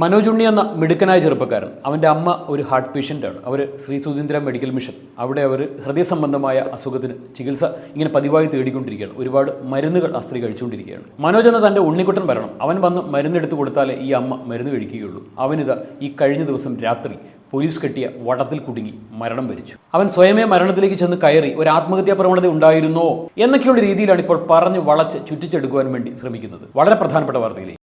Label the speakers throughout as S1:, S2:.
S1: മനോജ് ഉണ്ണി എന്ന മിടുക്കനായ ചെറുപ്പക്കാരൻ, അവൻ്റെ അമ്മ ഒരു ഹാർട്ട് പേഷ്യൻ്റാണ്. അവർ ശ്രീ സുധീന്ദ്ര മെഡിക്കൽ മിഷൻ, അവിടെ അവർ ഹൃദയ സംബന്ധമായ അസുഖത്തിന് ചികിത്സ ഇങ്ങനെ പതിവായി തേടിക്കൊണ്ടിരിക്കുകയാണ്. ഒരുപാട് മരുന്നുകൾ ആ സ്ത്രീ കഴിച്ചുകൊണ്ടിരിക്കുകയാണ്. മനോജ് എന്ന തൻ്റെ ഉണ്ണിക്കുട്ടൻ വരണം, അവൻ വന്ന് മരുന്നെടുത്ത് കൊടുത്താലേ ഈ അമ്മ മരുന്ന് കഴിക്കുകയുള്ളൂ. അവനിതാ ഈ കഴിഞ്ഞ ദിവസം രാത്രി പോലീസ് കെട്ടിയ വടത്തിൽ കുടുങ്ങി മരണം വരിച്ചു. അവൻ സ്വയമേ മരണത്തിലേക്ക് ചെന്ന് കയറി ഒരു ആത്മഹത്യാ പ്രവണത ഉണ്ടായിരുന്നോ എന്നൊക്കെയുള്ള രീതിയിലാണ് ഇപ്പോൾ പറഞ്ഞു വളച്ച് ചുറ്റിച്ചെടുക്കുവാൻ വേണ്ടി ശ്രമിക്കുന്നത്. വളരെ പ്രധാനപ്പെട്ട വാർത്തയിലേക്ക്.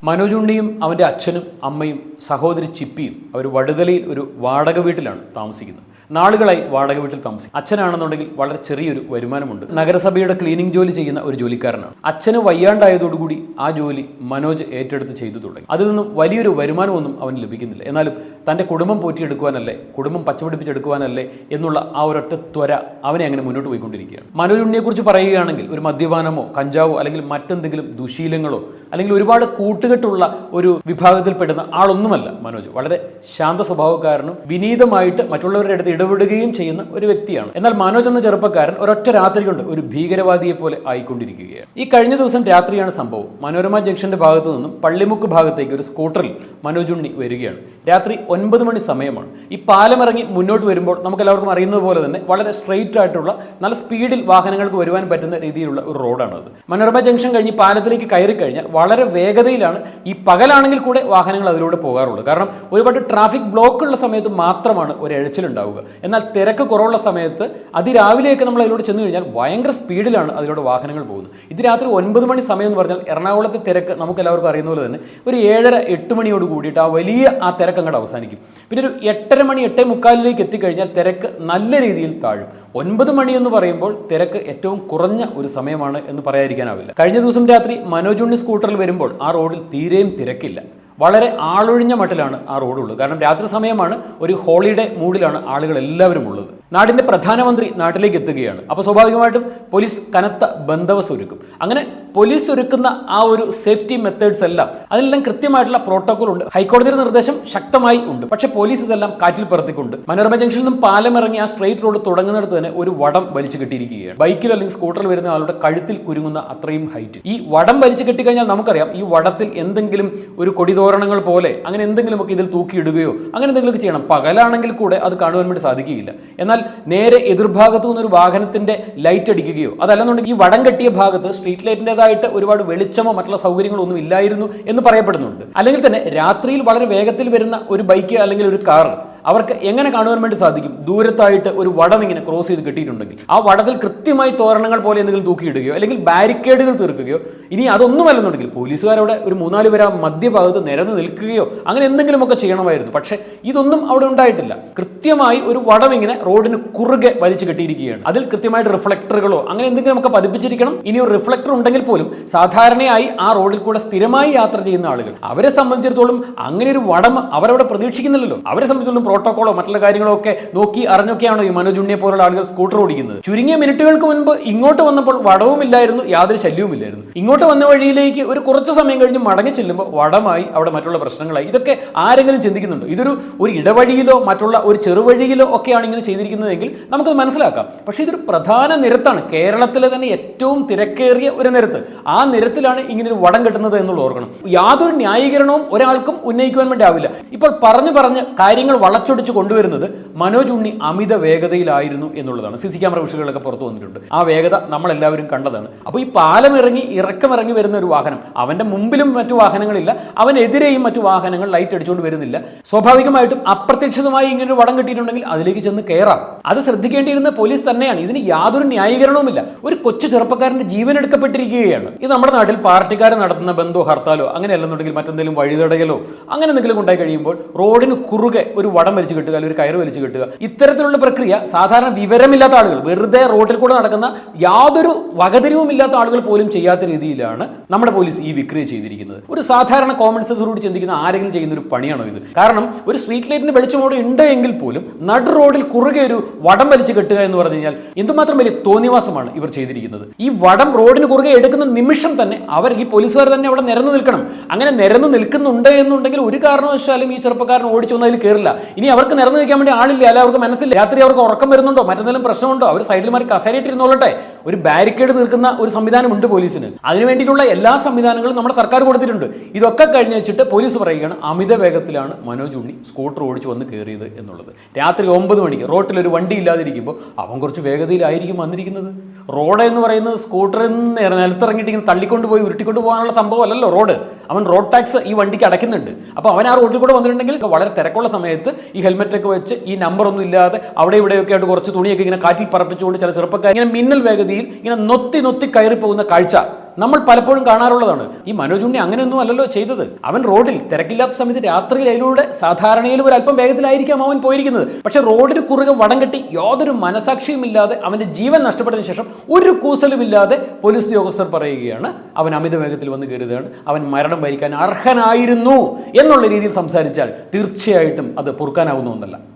S1: മനോജ് ഉണ്ണിയും അവൻ്റെ അച്ഛനും അമ്മയും സഹോദരി ചിപ്പിയും അവർ വടുതലയിൽ ഒരു വാടക വീട്ടിലാണ് താമസിക്കുന്നത്. നാളുകളായി വാടക വീട്ടിൽ താമസിക്കും. അച്ഛനാണെന്നുണ്ടെങ്കിൽ വളരെ ചെറിയൊരു വരുമാനമുണ്ട്. നഗരസഭയുടെ ക്ലീനിങ് ജോലി ചെയ്യുന്ന ഒരു ജോലിക്കാരനാണ്. അച്ഛന് വയ്യാണ്ടായതോടുകൂടി ആ ജോലി മനോജ് ഏറ്റെടുത്ത് ചെയ്തു തുടങ്ങി. അതിൽ നിന്നും വലിയൊരു വരുമാനമൊന്നും അവന് ലഭിക്കുന്നില്ല. എന്നാലും തൻ്റെ കുടുംബം പോറ്റിയെടുക്കുവാനല്ലേ, കുടുംബം പച്ചപിടിപ്പിച്ചെടുക്കുവാനല്ലേ എന്നുള്ള ആ ഒരൊറ്റ ത്വര അവനെ അങ്ങനെ മുന്നോട്ട് പോയിക്കൊണ്ടിരിക്കുകയാണ്. മനോജ് ഉണ്ണിയെക്കുറിച്ച് പറയുകയാണെങ്കിൽ ഒരു മദ്യപാനമോ കഞ്ചാവോ അല്ലെങ്കിൽ മറ്റെന്തെങ്കിലും ദുശീലങ്ങളോ അല്ലെങ്കിൽ ഒരുപാട് കൂട്ടുകെട്ടുള്ള ഒരു വിഭാഗത്തിൽപ്പെടുന്ന ആളൊന്നുമല്ല മനോജ്. വളരെ ശാന്ത സ്വഭാവക്കാരനും വിനീതമായിട്ട് മറ്റുള്ളവരുടെ അടുത്ത് ഇടപെടുകയും ചെയ്യുന്ന ഒരു വ്യക്തിയാണ്. എന്നാൽ മനോജ് എന്ന ചെറുപ്പക്കാരൻ ഒരൊറ്റ രാത്രി കൊണ്ട് ഒരു ഭീകരവാദിയെ പോലെ ആയിക്കൊണ്ടിരിക്കുകയാണ്. ഈ കഴിഞ്ഞ ദിവസം രാത്രിയാണ് സംഭവം. മനോരമ ജംഗ്ഷന്റെ ഭാഗത്തു നിന്നും പള്ളിമുക്ക് ഭാഗത്തേക്ക് ഒരു സ്കൂട്ടറിൽ മനോജ് ഉണ്ണി വരികയാണ്. രാത്രി 9 മണി സമയമാണ്. ഈ പാലമിറങ്ങി മുന്നോട്ട് വരുമ്പോൾ നമുക്ക് എല്ലാവർക്കും അറിയുന്നത് പോലെ തന്നെ വളരെ സ്ട്രെയിറ്റ് ആയിട്ടുള്ള നല്ല സ്പീഡിൽ വാഹനങ്ങൾക്ക് വരുവാൻ പറ്റുന്ന രീതിയിലുള്ള ഒരു റോഡാണത്. മനോരമ ജംഗ്ഷൻ കഴിഞ്ഞ് പാലത്തിലേക്ക് കയറി കഴിഞ്ഞാൽ വളരെ വേഗതയിലാണ്, ഈ പകലാണെങ്കിൽ കൂടെ വാഹനങ്ങൾ അതിലൂടെ പോകാറുള്ളൂ. കാരണം ഒരുപാട് ട്രാഫിക് ബ്ലോക്ക് ഉള്ള സമയത്ത് മാത്രമാണ് ഒരു എഴച്ചിലുണ്ടാവുക. എന്നാൽ തിരക്ക് കുറവുള്ള സമയത്ത് അതിരാവിലെയൊക്കെ നമ്മൾ അതിലൂടെ ചെന്ന് കഴിഞ്ഞാൽ ഭയങ്കര സ്പീഡിലാണ് അതിലൂടെ വാഹനങ്ങൾ പോകുന്നത്. ഇത് രാത്രി 9 മണി സമയം എന്ന് പറഞ്ഞാൽ എറണാകുളത്തെ തിരക്ക് നമുക്ക് എല്ലാവർക്കും അറിയുന്ന പോലെ തന്നെ ഒരു 7:30-8 മണിയോട് കൂടിയിട്ട് ആ വലിയ ആ തിരക്ക് അങ്ങോട്ട് അവസാനിക്കും. പിന്നെ ഒരു 8:30 മണി 8:45 എത്തിക്കഴിഞ്ഞാൽ തിരക്ക് നല്ല രീതിയിൽ താഴും. 9 മണി എന്ന് പറയുമ്പോൾ തിരക്ക് ഏറ്റവും കുറഞ്ഞ ഒരു സമയമാണ് എന്ന് പറയാതിരിക്കാനാവില്ല. കഴിഞ്ഞ ദിവസം രാത്രി മനോജ് ഉണ്ണി സ്കൂട്ടറിൽ വരുമ്പോൾ ആ റോഡിൽ തീരെയും തിരക്കില്ല. വളരെ ആളൊഴിഞ്ഞ മട്ടിലാണ് ആ റോഡുള്ളത്. കാരണം രാത്രി സമയമാണ്, ഒരു ഹോളിഡേ മൂഡിലാണ് ആളുകൾ എല്ലാവരും ഉള്ളത്. നാടിൻ്റെ പ്രധാനമന്ത്രി നാട്ടിലേക്ക് എത്തുകയാണ്. അപ്പോൾ സ്വാഭാവികമായിട്ടും പോലീസ് കനത്ത ബന്ദോബസ്ത് ഒരുക്കും. അങ്ങനെ പോലീസ് ഒരുക്കുന്ന ആ ഒരു സേഫ്റ്റി മെത്തേഡ്സ് എല്ലാം അതിലെല്ലാം കൃത്യമായിട്ടുള്ള പ്രോട്ടോകോൾ ഉണ്ട്. ഹൈക്കോടതിയുടെ നിർദ്ദേശം ശക്തമായി ഉണ്ട്. പക്ഷേ പോലീസ് ഇതെല്ലാം കാറ്റിൽ പറത്തിക്കൊണ്ട് മനോരമ ജംഗ്ഷനിൽ നിന്നും പാലം ഇറങ്ങി ആ സ്ട്രെയിറ്റ് റോഡ് തുടങ്ങുന്നിടത്ത് തന്നെ ഒരു വടം വലിച്ചു കെട്ടിയിരിക്കുകയാണ്. ബൈക്കിൽ അല്ലെങ്കിൽ സ്കൂട്ടറിൽ വരുന്ന ആളുടെ കഴുത്തിൽ കുരുങ്ങുന്ന അത്രയും ഹൈറ്റ്. ഈ വടം വലിച്ചു കെട്ടിക്കഴിഞ്ഞാൽ നമുക്കറിയാം ഈ വടത്തിൽ എന്തെങ്കിലും ഒരു കൊടിതോരണങ്ങൾ പോലെ അങ്ങനെ എന്തെങ്കിലുമൊക്കെ ഇതിൽ തൂക്കിയിടുകയോ അങ്ങനെ എന്തെങ്കിലുമൊക്കെ ചെയ്യണം. പകലാണെങ്കിൽ കൂടെ അത് കാണുവാൻ വേണ്ടി സാധിക്കുകയില്ല. എന്നാൽ നേരെ എതിർഭാഗത്തു നിന്നൊരു വാഹനത്തിന്റെ ലൈറ്റ് അടിക്കുകയോ അതല്ലെന്നുണ്ടെങ്കിൽ ഈ വടം കെട്ടിയ ഭാഗത്ത് സ്ട്രീറ്റ് ലൈറ്റിൻ്റെതായിട്ട് ഒരുപാട് വെളിച്ചമോ മറ്റുള്ള സൗകര്യങ്ങളോ ഒന്നും ഇല്ലായിരുന്നു എന്ന് പറയപ്പെടുന്നുണ്ട്. അല്ലെങ്കിൽ തന്നെ രാത്രിയിൽ വളരെ വേഗത്തിൽ വരുന്ന ഒരു ബൈക്ക് അല്ലെങ്കിൽ ഒരു കാർ അവർക്ക് എങ്ങനെ കാണുവാൻ വേണ്ടി സാധിക്കും? ദൂരത്തായിട്ട് ഒരു വടം ഇങ്ങനെ ക്രോസ് ചെയ്ത് കെട്ടിയിട്ടുണ്ടെങ്കിൽ ആ വടത്തിൽ കൃത്യമായി തോരണങ്ങൾ പോലെ എന്തെങ്കിലും തൂക്കിയിടുകയോ അല്ലെങ്കിൽ ബാരിക്കേഡുകൾ തീർക്കുകയോ, ഇനി അതൊന്നുമല്ലെന്നുണ്ടെങ്കിൽ പോലീസുകാരവിടെ ഒരു 3-4 പേര് മധ്യഭാഗത്ത് നിരന്ന് നിൽക്കുകയോ അങ്ങനെ എന്തെങ്കിലുമൊക്കെ ചെയ്യണമായിരുന്നു. പക്ഷേ ഇതൊന്നും അവിടെ ഉണ്ടായിട്ടില്ല. കൃത്യമായി ഒരു വടം ഇങ്ങനെ റോഡിന് കുറുകെ വലിച്ചു കെട്ടിയിരിക്കുകയാണ്. അതിൽ കൃത്യമായിട്ട് റിഫ്ലക്ടറുകളോ അങ്ങനെ എന്തെങ്കിലും ഒക്കെ പതിപ്പിച്ചിരിക്കണം. ഇനി ഒരു റിഫ്ലക്ടർ ഉണ്ടെങ്കിൽ പോലും സാധാരണയായി ആ റോഡിൽ കൂടെ സ്ഥിരമായി യാത്ര ചെയ്യുന്ന ആളുകൾ, അവരെ സംബന്ധിച്ചിടത്തോളം അങ്ങനെ ഒരു വടം അവരവിടെ പ്രതീക്ഷിക്കുന്നില്ലല്ലോ. അവരെ സംബന്ധിച്ചിടത്തോളം പ്രോട്ടോകോളോ മറ്റുള്ള കാര്യങ്ങളോ ഒക്കെ നോക്കി അറിഞ്ഞൊക്കെയാണോ ഈ മനോജ് ഉണ്ണിയെ പോലുള്ള ആളുകൾ സ്കൂട്ടർ ഓടിക്കുന്നത്. ചുരുങ്ങിയ മിനിറ്റുകൾക്ക് മുൻപ് ഇങ്ങോട്ട് വന്നപ്പോൾ വടവുമില്ലായിരുന്നു, യാതൊരു ശല്യവുമില്ലായിരുന്നു. ഇങ്ങോട്ട് വന്ന വഴിയിലേക്ക് ഒരു കുറച്ച് സമയം കഴിഞ്ഞ് മടങ്ങി ചെല്ലുമ്പോൾ വടമായി അവിടെ മറ്റുള്ള പ്രശ്നങ്ങളായി. ഇതൊക്കെ ആരെങ്കിലും ചിന്തിക്കുന്നുണ്ടോ? ഇതൊരു ഇടവഴിയിലോ മറ്റുള്ള ഒരു ചെറുവഴിയിലോ ഒക്കെയാണ് ഇങ്ങനെ ചെയ്തിരിക്കുന്നതെങ്കിൽ നമുക്കത് മനസ്സിലാക്കാം. പക്ഷേ ഇതൊരു പ്രധാന നിരത്താണ്, കേരളത്തിലെ തന്നെ ഏറ്റവും തിരക്കേറിയ ഒരു നിരത്ത്. ആ നിരത്തിലാണ് ഇങ്ങനെ ഒരു വടം കെട്ടുന്നത് എന്നുള്ള ഓർക്കണം. യാതൊരു ന്യായീകരണവും ഒരാൾക്കും ഉന്നയിക്കുവാൻ വേണ്ടി ആവില്ല. ഇപ്പോൾ പറഞ്ഞ് കാര്യങ്ങൾ വളച്ചൊടിച്ച് കൊണ്ടുവരുന്നത് മനോജ് ഉണ്ണി അമിത വേഗതയിലായിരുന്നു എന്നുള്ളതാണ്. CC ക്യാമറ വിഷയങ്ങളൊക്കെ പുറത്തു വന്നിട്ടുണ്ട്. ആ വേഗത നമ്മളെല്ലാവരും കണ്ടതാണ്. അപ്പോൾ ഈ പാലം ഇറക്കമിറങ്ങി വരുന്ന ഒരു വാഹനം, അവൻ്റെ മുമ്പിലും മറ്റു വാഹനങ്ങളില്ല, അവനെതിരെയും മറ്റു വാഹനങ്ങൾ ലൈറ്റ് അടിച്ചുകൊണ്ട് വരുന്നില്ല. സ്വാഭാവികമായിട്ടും അപ്രത്യക്ഷിതമായി ഇങ്ങനെ ഒരു വടം കെട്ടിയിട്ടുണ്ടെങ്കിൽ അതിലേക്ക് ചെന്ന് കയറാം. അത് ശ്രദ്ധിക്കേണ്ടിയിരുന്ന പോലീസ് തന്നെയാണ്. ഇതിന് യാതൊരു ന്യായീകരണവുമില്ല. ഒരു കൊച്ചു ചെറുപ്പക്കാരന്റെ ജീവൻ എടുക്കപ്പെട്ടിരിക്കുകയാണ്. ഇത് നമ്മുടെ നാട്ടിൽ പാർട്ടിക്കാർ നടത്തുന്ന ബന്ധോ ഹർത്താലോ അങ്ങനെ അല്ലെന്നുണ്ടെങ്കിൽ മറ്റെന്തെങ്കിലും വഴിതടയലോ അങ്ങനെ എന്തെങ്കിലും ഉണ്ടായി കഴിയുമ്പോൾ റോഡിന് കുറുകെ ഒരു വടം വലിച്ചു കെട്ടുക, അല്ലെങ്കിൽ ഒരു കയറ് വലിച്ചു കെട്ടുക, ഇത്തരത്തിലുള്ള പ്രക്രിയ സാധാരണ വിവരമില്ലാത്ത ആളുകൾ, വെറുതെ റോഡിൽ കൂടെ നടക്കുന്ന യാതൊരു വകതിരിവുമില്ലാത്ത ആളുകൾ പോലും ചെയ്യാത്ത രീതിയിലാണ് നമ്മുടെ പോലീസ് ഈ വിക്രിയ ചെയ്തിരിക്കുന്നത്. ഒരു സാധാരണ കോമൺ സെൻസോട് ചിന്തിക്കുന്ന ആരെങ്കിലും ചെയ്യുന്ന ഒരു പണിയാണോ ഇത്? കാരണം ഒരു സ്ട്രീറ്റ് ലൈറ്റിന് വെളിച്ചമോട് ഉണ്ട് എങ്കിൽ പോലും നടു റോഡിൽ കുറുകെ ഒരു വടം വലിച്ചു കെട്ടുക എന്ന് പറഞ്ഞു കഴിഞ്ഞാൽ എന്തുമാത്രം വലിയ തോന്നിവാസമാണ് ഇവർ ചെയ്തിരിക്കുന്നത്. ഈ വടം റോഡിന് കുറുകെ എടുക്കുന്ന നിമിഷം തന്നെ അവർ, ഈ പോലീസുകാർ തന്നെ അവിടെ നിരന്നു നിൽക്കണം. അങ്ങനെ നിരന്നു നിൽക്കുന്നുണ്ട് എന്നുണ്ടെങ്കിൽ ഒരു കാരണവശാലും ഈ ചെറുപ്പക്കാരൻ ഓടിച്ചു വന്നതിൽ കയറില്ല. ഇനി അവർക്ക് നിറഞ്ഞു നിൽക്കാൻ വേണ്ടി ആളില്ല, അല്ല അവർക്ക് മനസ്സില്ല, രാത്രി അവർക്ക് ഉറക്കം വരുന്നുണ്ടോ, മറ്റെന്തെങ്കിലും പ്രശ്നമുണ്ടോ, അവർ സൈഡിൽ മാറി കസേരയിട്ടിരുന്നോളട്ടെ. ഒരു ബാരിക്കേഡ് തീർക്കുന്ന ഒരു സംവിധാനമുണ്ട് പോലീസിന്. അതിനു വേണ്ടിയിട്ടുള്ള എല്ലാ സംവിധാനങ്ങളും നമ്മുടെ സർക്കാർ കൊടുത്തിട്ടുണ്ട്. ഇതൊക്കെ കഴിഞ്ഞ് വെച്ചിട്ട് പോലീസ് പറയുകയാണ് അമിത വേഗത്തിലാണ് മനോജ് ഉണ്ണി സ്കൂട്ടർ ഓടിച്ച് വന്ന് കയറിയത് എന്നുള്ളത്. രാത്രി 9 മണിക്ക് റോട്ടിലൊരു വണ്ടി ഇല്ലാതിരിക്കുമ്പോൾ അവൻ കുറച്ച് വേഗതയിലായിരിക്കും വന്നിരിക്കുന്നത്. റോഡ് എന്ന് പറയുന്നത് സ്കൂട്ടറിൽ നിന്ന് നിലത്തിറങ്ങിയിട്ട് ഇങ്ങനെ തള്ളിക്കൊണ്ട് പോയി ഉരുട്ടിക്കൊണ്ട് പോകാനുള്ള സംഭവം അല്ലല്ലോ റോഡ്. അവൻ റോഡ് ടാക്സ് ഈ വണ്ടിക്ക് അടയ്ക്കുന്നുണ്ട്. അപ്പോൾ അവൻ ആ റോഡിൽ കൂടെ വന്നിട്ടുണ്ടെങ്കിൽ വളരെ തിരക്കുള്ള സമയത്ത് ഈ ഹെൽമെറ്റൊക്കെ വെച്ച് ഈ നമ്പറൊന്നും ഇല്ലാതെ അവിടെ ഇവിടെയൊക്കെ ആയിട്ട് കുറച്ച് തുണിയൊക്കെ ഇങ്ങനെ കാറ്റിൽ പറപ്പിച്ചുകൊണ്ട് ചില ചെറുപ്പക്കാർ ഇങ്ങനെ മിന്നൽ വേഗതയിൽ ഇങ്ങനെ നൊത്തി കയറി പോകുന്ന കാഴ്ച നമ്മൾ പലപ്പോഴും കാണാറുള്ളതാണ്. ഈ മനോജ് ഉണ്ണി അങ്ങനെയൊന്നും അല്ലല്ലോ ചെയ്തത്. അവൻ റോഡിൽ തിരക്കില്ലാത്ത സമയത്ത് രാത്രിയിൽ അതിലൂടെ സാധാരണയിലും ഒരു അല്പം വേഗത്തിലായിരിക്കാം അവൻ പോയിരിക്കുന്നത്. പക്ഷെ റോഡിന് കുറുകെ വടം കെട്ടി യാതൊരു മനസാക്ഷിയുമില്ലാതെ അവൻ്റെ ജീവൻ നഷ്ടപ്പെട്ടതിന് ശേഷം ഒരു കൂസലുമില്ലാതെ പോലീസ് ഉദ്യോഗസ്ഥർ പറയുകയാണ് അവൻ അമിത വേഗത്തിൽ വന്ന് കയറിയതാണ്, അവൻ മരണം വരിക്കാൻ അർഹനായിരുന്നു എന്നുള്ള രീതിയിൽ സംസാരിച്ചാൽ തീർച്ചയായിട്ടും അത് പൊറുക്കാനാവുന്ന ഒന്നല്ല.